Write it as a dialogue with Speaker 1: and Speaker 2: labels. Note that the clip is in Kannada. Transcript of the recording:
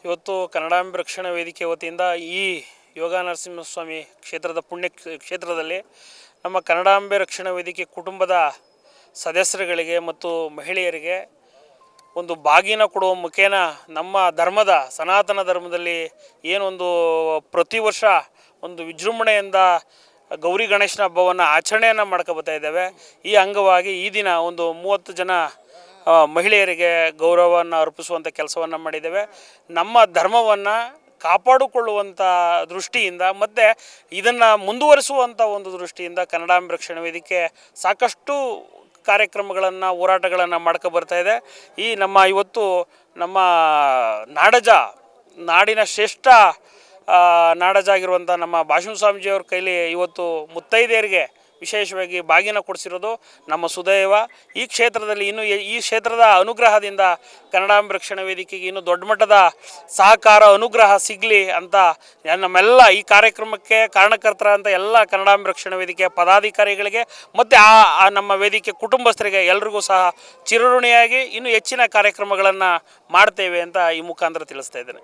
Speaker 1: ಇವತ್ತು ಕನ್ನಡಾಂಬೆ ರಕ್ಷಣಾ ವೇದಿಕೆ ವತಿಯಿಂದ ಈ ಯೋಗ ನರಸಿಂಹಸ್ವಾಮಿ ಕ್ಷೇತ್ರದ ಪುಣ್ಯ ಕ್ಷೇತ್ರದಲ್ಲಿ ನಮ್ಮ ಕನ್ನಡಾಂಬೆ ರಕ್ಷಣಾ ವೇದಿಕೆ ಕುಟುಂಬದ ಸದಸ್ಯರುಗಳಿಗೆ ಮತ್ತು ಮಹಿಳೆಯರಿಗೆ ಒಂದು ಬಾಗಿನ ಕೊಡುವ ಮುಖೇನ ನಮ್ಮ ಧರ್ಮದ ಸನಾತನ ಧರ್ಮದಲ್ಲಿ ಏನೊಂದು ಪ್ರತಿ ವರ್ಷ ಒಂದು ವಿಜೃಂಭಣೆಯಿಂದ ಗೌರಿ ಗಣೇಶನ ಹಬ್ಬವನ್ನು ಆಚರಣೆಯನ್ನು ಮಾಡ್ಕೊಬತ್ತಾ ಇದ್ದೇವೆ. ಈ ಅಂಗವಾಗಿ ಈ ದಿನ ಒಂದು 30 ಜನ ಮಹಿಳೆಯರಿಗೆ ಗೌರವವನ್ನು ಅರ್ಪಿಸುವಂಥ ಕೆಲಸವನ್ನು ಮಾಡಿದ್ದೇವೆ. ನಮ್ಮ ಧರ್ಮವನ್ನು ಕಾಪಾಡಿಕೊಳ್ಳುವಂಥ ದೃಷ್ಟಿಯಿಂದ ಮತ್ತು ಇದನ್ನು ಮುಂದುವರಿಸುವಂಥ ಒಂದು ದೃಷ್ಟಿಯಿಂದ ಕನ್ನಡಾಂಬೆ ರಕ್ಷಣಾ ವೇದಿಕೆ ಸಾಕಷ್ಟು ಕಾರ್ಯಕ್ರಮಗಳನ್ನು ಹೋರಾಟಗಳನ್ನು ಮಾಡ್ಕೊ ಬರ್ತಾ ಇದೆ. ಈ ಇವತ್ತು ನಮ್ಮ ನಾಡಿನ ಶ್ರೇಷ್ಠ ನಾಡಜ ಆಗಿರುವಂಥ ನಮ್ಮ ಭಾಷಣ ಸ್ವಾಮೀಜಿಯವ್ರ ಕೈಲಿ ಇವತ್ತು ಮುತ್ತೈದೆಯರಿಗೆ ವಿಶೇಷವಾಗಿ ಬಾಗಿನ ಕೊಡಿಸಿರೋದು ನಮ್ಮ ಸುದೈವ. ಈ ಕ್ಷೇತ್ರದಲ್ಲಿ ಈ ಕ್ಷೇತ್ರದ ಅನುಗ್ರಹದಿಂದ ಕನ್ನಡಾಂಬೆ ರಕ್ಷಣಾ ವೇದಿಕೆಗೆ ಇನ್ನೂ ದೊಡ್ಡ ಮಟ್ಟದ ಸಹಕಾರ ಅನುಗ್ರಹ ಸಿಗಲಿ ಅಂತ ನಮ್ಮೆಲ್ಲ ಈ ಕಾರ್ಯಕ್ರಮಕ್ಕೆ ಕಾರಣಕರ್ತರಂಥ ಎಲ್ಲ ಕನ್ನಡಾಂಬೆ ರಕ್ಷಣಾ ವೇದಿಕೆಯ ಪದಾಧಿಕಾರಿಗಳಿಗೆ ಮತ್ತು ನಮ್ಮ ವೇದಿಕೆ ಕುಟುಂಬಸ್ಥರಿಗೆ ಎಲ್ರಿಗೂ ಸಹ ಚಿರಋಣಿಯಾಗಿ ಇನ್ನೂ ಹೆಚ್ಚಿನ ಕಾರ್ಯಕ್ರಮಗಳನ್ನು ಮಾಡ್ತೇವೆ ಅಂತ ಈ ಮುಖಾಂತರ ತಿಳಿಸ್ತಾ ಇದ್ದೇನೆ.